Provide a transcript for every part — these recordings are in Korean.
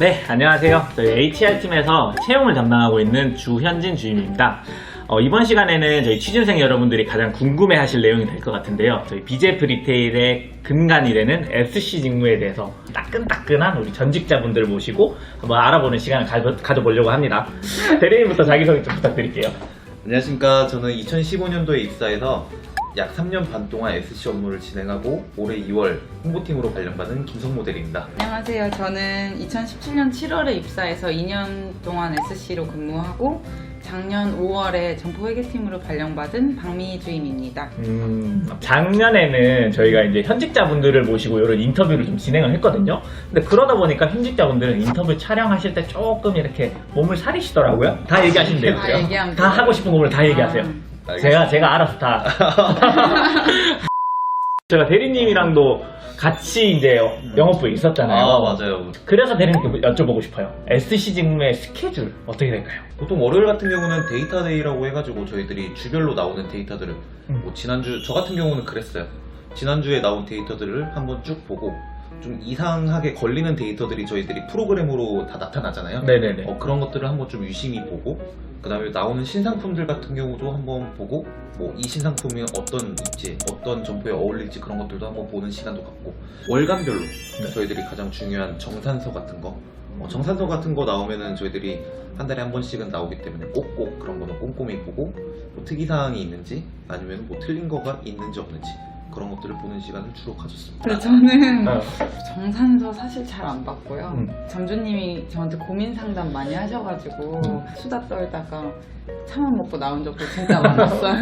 네, 안녕하세요. 저희 HR팀에서 채용을 담당하고 있는 주현진 주임입니다. 이번 시간에는 저희 취준생 여러분들이 가장 궁금해 하실 내용이 될 것 같은데요. 저희 BJF 리테일의 근간이 되는 SC 직무에 대해서 따끈따끈한 우리 전직자분들 모시고 한번 알아보는 시간을 가져보려고 합니다. 대리님부터 자기소개 좀 부탁드릴게요. 안녕하십니까. 저는 2015년도에 입사해서 약 3년 반 동안 SC 업무를 진행하고 올해 2월 홍보팀으로 발령받은 김성모 대리입니다. 안녕하세요. 저는 2017년 7월에 입사해서 2년 동안 SC로 근무하고 작년 5월에 점포회계팀으로 발령받은 박미희 주임입니다. 작년에는 저희가 이제 현직자분들을 모시고 이런 인터뷰를 좀 진행을 했거든요. 근데 그러다 보니까 현직자분들은 인터뷰 촬영하실 때 조금 이렇게 몸을 사리시더라고요. 다 얘기하시면 돼요. 다 얘기하면 다 돼요? 하고 싶은 거를 다 얘기하세요. 제가 알아서 다. 제가 대리님이랑도 같이 이제 영업부에 있었잖아요. 맞아요. 그래서 대리님께 여쭤보고 싶어요. SC 직무의 스케줄 어떻게 될까요? 보통 월요일 같은 경우는 데이터 데이라고 해가지고 저희들이 주별로 나오는 데이터들을 뭐 지난주 저 같은 경우는 그랬어요. 지난주에 나온 데이터들을 한번 쭉 보고 좀 이상하게 걸리는 데이터들이 저희들이 프로그램으로 다 나타나잖아요. 네네네. 그런 것들을 한번 좀 유심히 보고 그 다음에 나오는 신상품들 같은 경우도 한번 보고 뭐 이 신상품이 어떤 입지, 어떤 점포에 어울릴지 그런 것들도 한번 보는 시간도 갖고 월간별로 저희들이 가장 중요한 정산서 같은 거 정산서 같은 거 나오면은 저희들이 한 달에 한 번씩은 나오기 때문에 꼭꼭 그런 거는 꼼꼼히 보고 뭐 특이사항이 있는지 아니면 뭐 틀린 거가 있는지 없는지 그런 것들을 보는 시간을 주로 가졌습니다. 근데 저는 정산서 사실 잘 안 봤고요. 점주님이 저한테 고민 상담 많이 하셔가지고 수다 떨다가 차만 먹고 나온 적도 진짜 많았어요.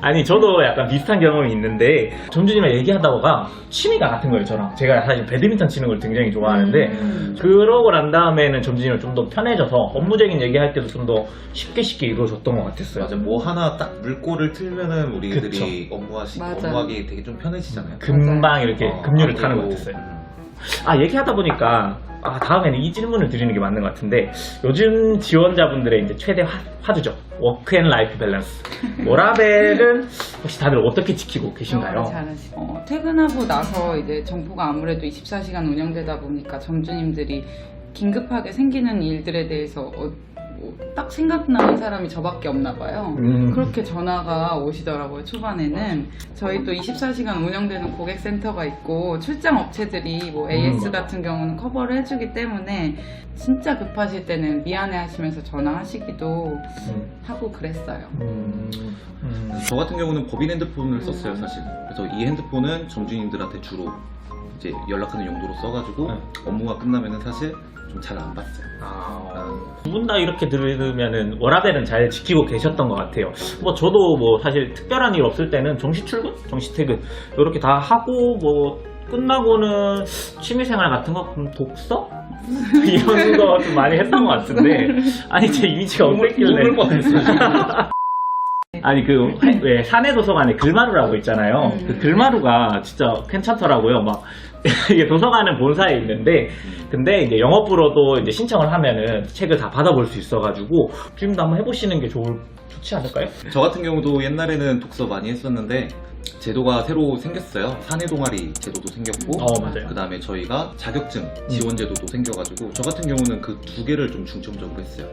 아니 저도 약간 비슷한 경험이 있는데 점주님이랑 얘기하다가 취미가 같은 거예요. 저랑 제가 사실 배드민턴 치는 걸 굉장히 좋아하는데 그러고 난 다음에는 점주님을 좀 더 편해져서 업무적인 얘기할 때도 좀 더 쉽게 이루어졌던 것 같았어요. 맞아, 뭐 하나 딱 물꼬를 틀면은 우리들이 그쵸. 업무하기 되게 좀 편해지잖아요. 금방 이렇게 급류를 타는 것 그리고, 같았어요. 얘기하다 보니까 다음에는 이 질문을 드리는 게 맞는 것 같은데 요즘 지원자분들의 이제 최대 화두죠. 워크 앤 라이프 밸런스. 워라밸은 혹시 다들 어떻게 지키고 계신가요? 잘하시고 퇴근하고 나서 이제 점포가 아무래도 24시간 운영되다 보니까 점주님들이 긴급하게 생기는 일들에 대해서 딱 생각나는 사람이 저밖에 없나 봐요. 그렇게 전화가 오시더라고요. 초반에는 저희 또 24시간 운영되는 고객센터가 있고 출장 업체들이 뭐 AS 같은 경우는 커버를 해주기 때문에 진짜 급하실 때는 미안해 하시면서 전화하시기도 하고 그랬어요. 저 같은 경우는 법인 핸드폰을 썼어요, 사실. 그래서 이 핸드폰은 점주님들한테 주로 이제 연락하는 용도로 써가지고 업무가 끝나면은 사실 좀 잘 안 봤어요. 두 분 다 이렇게 들으면은 워라밸은 잘 지키고 계셨던 것 같아요. 뭐 저도 뭐 사실 특별한 일 없을 때는 정시 출근, 정시 퇴근 이렇게 다 하고 뭐 끝나고는 취미생활 같은 거 독서? 이런 거 좀 많이 했던 것 같은데 아니 제 이미지가 어땠길래 아니 왜 사내 도서관에 글마루라고 있잖아요. 그 글마루가 진짜 괜찮더라고요. 막 이게 도서관은 본사에 있는데 근데 이제 영업부로도 이제 신청을 하면은 책을 다 받아볼 수 있어가지고 지금도 한번 해보시는 게 좋지 않을까요? 저 같은 경우도 옛날에는 독서 많이 했었는데 제도가 새로 생겼어요. 사내 동아리 제도도 생겼고 맞아요. 그 다음에 저희가 자격증 지원 제도도 생겨가지고 저 같은 경우는 그 두 개를 좀 중점적으로 했어요.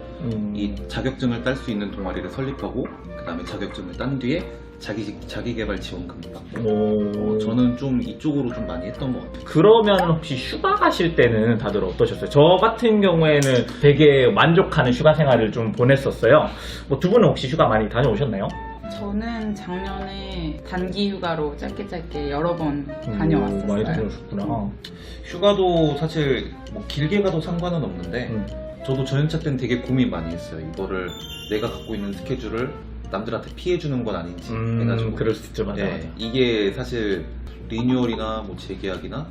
이 자격증을 딸 수 있는 동아리를 설립하고 그 다음에 자격증을 딴 뒤에 자기개발 지원금 받고 저는 좀 이쪽으로 좀 많이 했던 것 같아요. 그러면 혹시 휴가 가실 때는 다들 어떠셨어요? 저 같은 경우에는 되게 만족하는 휴가 생활을 좀 보냈었어요. 뭐 두 분은 혹시 휴가 많이 다녀오셨나요? 저는 작년에 단기 휴가로 짧게 여러 번 다녀왔었어요. 많이 다녀오셨구나. 휴가도 사실 뭐 길게 가도 상관은 없는데 저도 전연차 때는 되게 고민 많이 했어요. 이거를 내가 갖고 있는 스케줄을 남들한테 피해주는 건 아닌지 해가지고 그럴 수 있죠. 맞아. 이게 사실 리뉴얼이나 뭐 재계약이나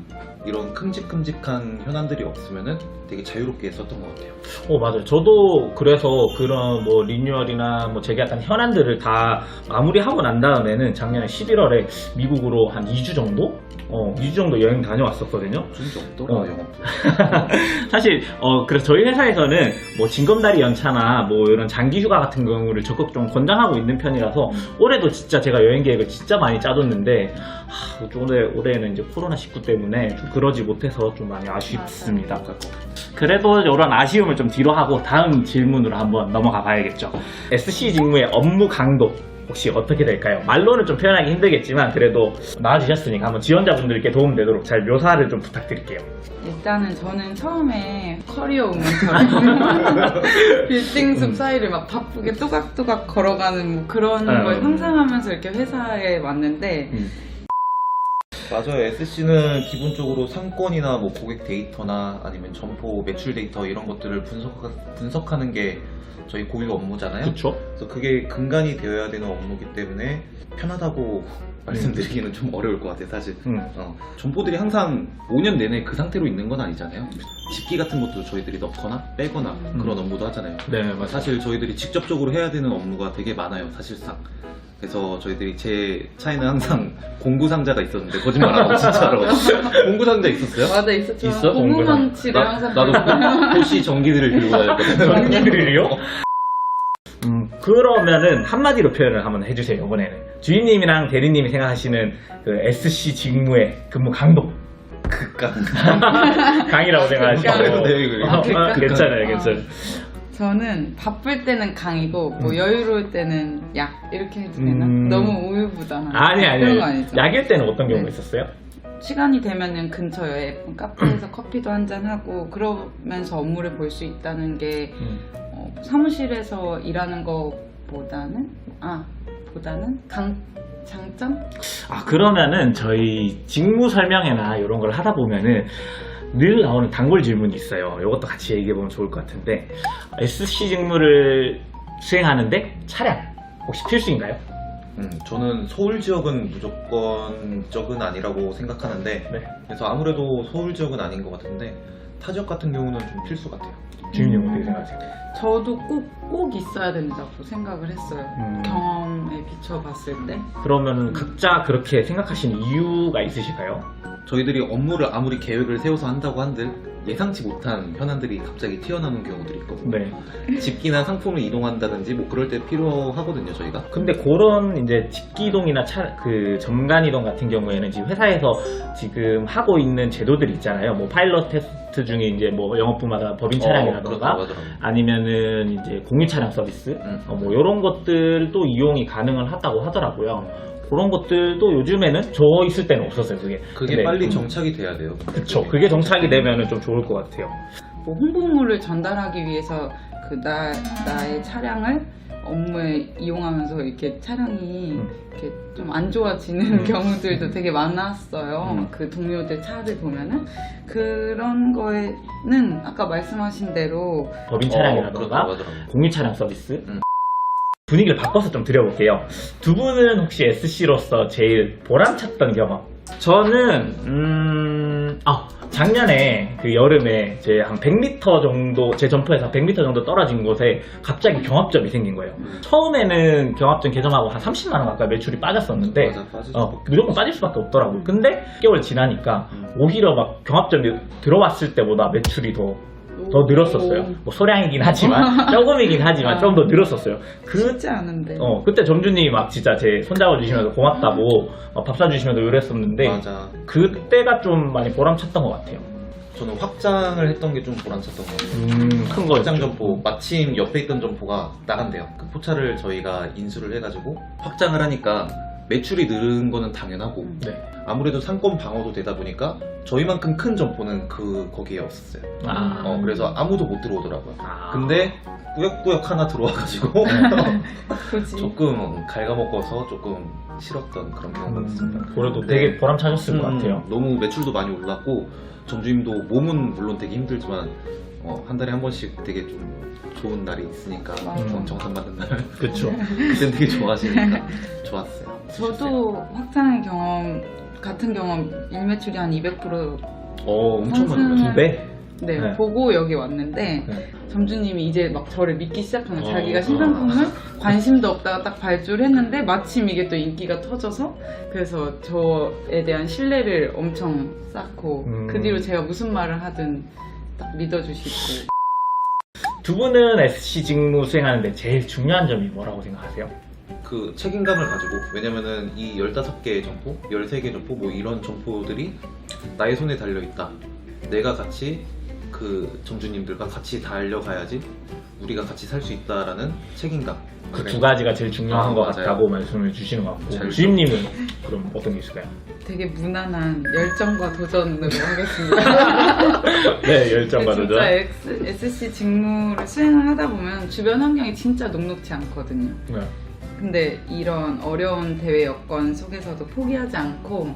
이런 큼직큼직한 현안들이 없으면은 되게 자유롭게 했었던 것 같아요. 맞아요. 저도 그래서 그런 뭐 리뉴얼이나 뭐 재계약한 현안들을 다 마무리하고 난 다음에는 작년에 11월에 미국으로 한 2주 정도? 2주 정도 여행 다녀왔었거든요. 준게 없더라, 영업부. 사실 그래서 저희 회사에서는 뭐 징검다리 연차나 뭐 이런 장기 휴가 같은 경우를 적극 좀 권장하고 있는 편이라서 올해도 진짜 제가 여행 계획을 진짜 많이 짜뒀는데 올해는 이제 코로나19 때문에 좀 그러지 못해서 좀 많이 아쉽습니다. 그래도 이런 아쉬움을 좀 뒤로 하고 다음 질문으로 한번 넘어가 봐야겠죠. SC 직무의 업무 강도 혹시 어떻게 될까요? 말로는 좀 표현하기 힘들겠지만 그래도 나와주셨으니까 한번 지원자분들께 도움되도록 잘 묘사를 좀 부탁드릴게요. 일단은 저는 처음에 커리어 우먼처럼 빌딩 숲 사이를 막 바쁘게 또각또각 걸어가는 뭐 그런 걸 상상하면서 이렇게 회사에 왔는데 맞아요. SC는 기본적으로 상권이나 뭐 고객 데이터나 아니면 점포 매출 데이터 이런 것들을 분석하는 게 저희 고유 업무잖아요. 그렇죠? 그래서 그게 근간이 되어야 되는 업무이기 때문에 편하다고 말씀드리기는 좀 어려울 것 같아요, 사실. 점포들이 항상 5년 내내 그 상태로 있는 건 아니잖아요. 집기 같은 것도 저희들이 넣거나 빼거나 그런 업무도 하잖아요. 네, 맞아요. 사실 저희들이 직접적으로 해야 되는 업무가 되게 많아요, 사실상. 그래서 저희들이 제 차에는 항상 공구 상자가 있었는데 거짓말 안 하고 진짜로 공구 상자 있었어요? 맞아 있었죠. 있어? 고무망치를 항상 나도 호시 전기들을 들고 다녔거든요. 전기들이요? 그러면은 한마디로 표현을 한번 해주세요. 이번에는 주임님이랑 대리님이 생각하시는 그 SC 직무의 근무 강도. 극강. 강이라고 생각하시고. 괜찮아요, 괜찮아요. 저는 바쁠 때는 강이고 뭐 여유로울 때는 약 이렇게 해도 되나? 너무 우유부단한 그런 거 아니. 아니죠? 약일 때는 어떤 경우가 네. 있었어요? 시간이 되면은 근처에 예쁜 카페에서 커피도 한잔 하고 그러면서 업무를 볼 수 있다는 게 사무실에서 일하는 것보다는 장점? 그러면은 저희 직무 설명회나 이런 걸 하다 보면은 늘 나오는 단골 질문이 있어요. 이것도 같이 얘기해보면 좋을 것 같은데 SC 직무를 수행하는데 차량 혹시 필수인가요? 저는 서울 지역은 무조건적은 아니라고 생각하는데 네. 그래서 아무래도 서울 지역은 아닌 것 같은데 타 지역 같은 경우는 좀 필수 같아요. 주임님 어떻게 생각하세요? 저도 꼭 있어야 된다고 생각을 했어요. 경험에 비춰봤을 때. 그러면은 각자 그렇게 생각하시는 이유가 있으실까요? 저희들이 업무를 아무리 계획을 세워서 한다고 한들 예상치 못한 현안들이 갑자기 튀어나오는 경우들이 있거든요. 네. 집기나 상품을 이동한다든지 뭐 그럴 때 필요하거든요, 저희가. 근데 그런 이제 집기 이동이나 그 점간 이동 같은 경우에는 지금 회사에서 지금 하고 있는 제도들이 있잖아요. 뭐 파일럿 테스트 중에 이제 뭐 영업부마다 법인 차량이라던가 그렇다고 하더라고요. 아니면은 이제 공유 차량 서비스 뭐 이런 것들도 이용이 가능을 하다고 하더라고요. 그런 것들도 요즘에는 저 있을 때는 없었어요. 그게 그게 근데 빨리 정착이 돼야 돼요. 그쵸. 그게 정착이 되면은 좀 좋을 것 같아요. 뭐 홍보물을 전달하기 위해서 나의 차량을 업무에 이용하면서 이렇게 차량이 이렇게 좀 안 좋아지는 경우들도 되게 많았어요. 그 동료들 차를 보면은 그런 거에는 아까 말씀하신 대로 법인 그렇다고 차량이라던가 하더라고요. 공유 차량 서비스 분위기를 바꿔서 좀 드려볼게요. 두 분은 혹시 SC로서 제일 보람찼던 경험? 저는 작년에 그 여름에 제 한 100m 정도 제 점포에서 100m 정도 떨어진 곳에 갑자기 경합점이 생긴 거예요. 처음에는 경합점 개점하고 한 30만 원 가까이 매출이 빠졌었는데 맞아, 빠질 수밖에 무조건 빠질 수밖에 없더라고요. 근데 6개월 지나니까 오히려 막 경합점이 들어왔을 때보다 매출이 더 늘었었어요. 뭐 소량이긴 하지만 조금이긴 하지만 좀 더 늘었었어요. 쉽지 않은데. 그때 점주님이 막 진짜 제 손잡아 주시면서 고맙다고 밥 사주시면서 이랬었는데 맞아. 그때가 좀 많이 보람찼던 것 같아요. 저는 확장을 했던 게 좀 보람찼던 것 같아요. 큰 거. 확장 점포, 마침 옆에 있던 점포가 나간대요. 그 포차를 저희가 인수를 해가지고 확장을 하니까 매출이 늘은 거는 당연하고 네. 아무래도 상권 방어도 되다 보니까 저희만큼 큰 점포는 거기에 없었어요. 그래서 아무도 못 들어오더라고요. 근데 꾸역꾸역 하나 들어와가지고 그치. 조금 갉아먹어서 조금 싫었던 그런 경우가 있습니다. 그래도 네. 되게 보람차셨을 것 같아요. 너무 매출도 많이 올랐고 점주님도 몸은 물론 되게 힘들지만 한 달에 한 번씩 되게 좀 좋은 날이 있으니까 정산 받는 날 그쵸. 그땐 되게 좋아하시니까 좋았어요. 저도 확장의 경험 같은 경험 일매출이 한 200% 엄청 많이 올랐어요. 2배? 네, 네. 보고 여기 왔는데 네. 점주님이 이제 막 저를 믿기 시작하는 거예요. 자기가 신상품을 관심도 없다가 딱 발주를 했는데 마침 이게 또 인기가 터져서 그래서 저에 대한 신뢰를 엄청 쌓고 그 뒤로 제가 무슨 말을 하든 딱 믿어주시고. 두 분은 SC 직무 수행하는데 제일 중요한 점이 뭐라고 생각하세요? 그 책임감을 가지고, 왜냐면은 이 15개의 점포, 13개의 점포, 뭐 이런 점포들이 나의 손에 달려있다. 내가 같이 그 점주님들과 같이 달려가야지 우리가 같이 살 수 있다라는 책임감. 그 두 가지가 제일 중요한 것 맞아요. 같다고 말씀을 주시는 것 같고 잘 주임님은 그럼 어떤 게 있을까요? 되게 무난한 열정과 도전으로 하겠습니다. 네, 열정과 진짜 도전. SC 직무를 수행을 하다 보면 주변 환경이 진짜 녹록지 않거든요. 네. 근데 이런 어려운 대회 여건 속에서도 포기하지 않고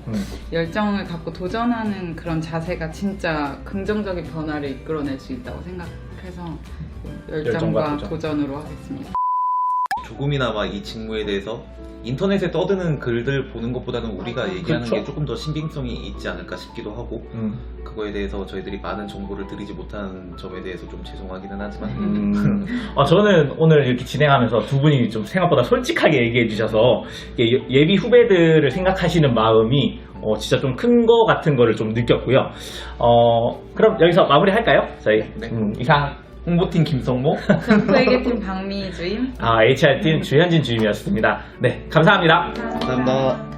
열정을 갖고 도전하는 그런 자세가 진짜 긍정적인 변화를 이끌어낼 수 있다고 생각해서 열정과 열정과 도전. 도전으로 하겠습니다. 조금이나마 이 직무에 대해서 인터넷에 떠드는 글들 보는 것보다는 우리가 얘기하는 그쵸? 게 조금 더 신빙성이 있지 않을까 싶기도 하고, 그거에 대해서 저희들이 많은 정보를 드리지 못한 점에 대해서 좀 죄송하기는 하지만 저는 오늘 이렇게 진행하면서 두 분이 좀 생각보다 솔직하게 얘기해 주셔서 예비 후배들을 생각하시는 마음이 진짜 좀 큰 거 같은 거를 좀 느꼈고요. 그럼 여기서 마무리 할까요? 저희 네. 이상 홍보팀 김성모. 점프에게팀 박미희 주임. HR팀 주현진 주임이었습니다. 네, 감사합니다. 감사합니다.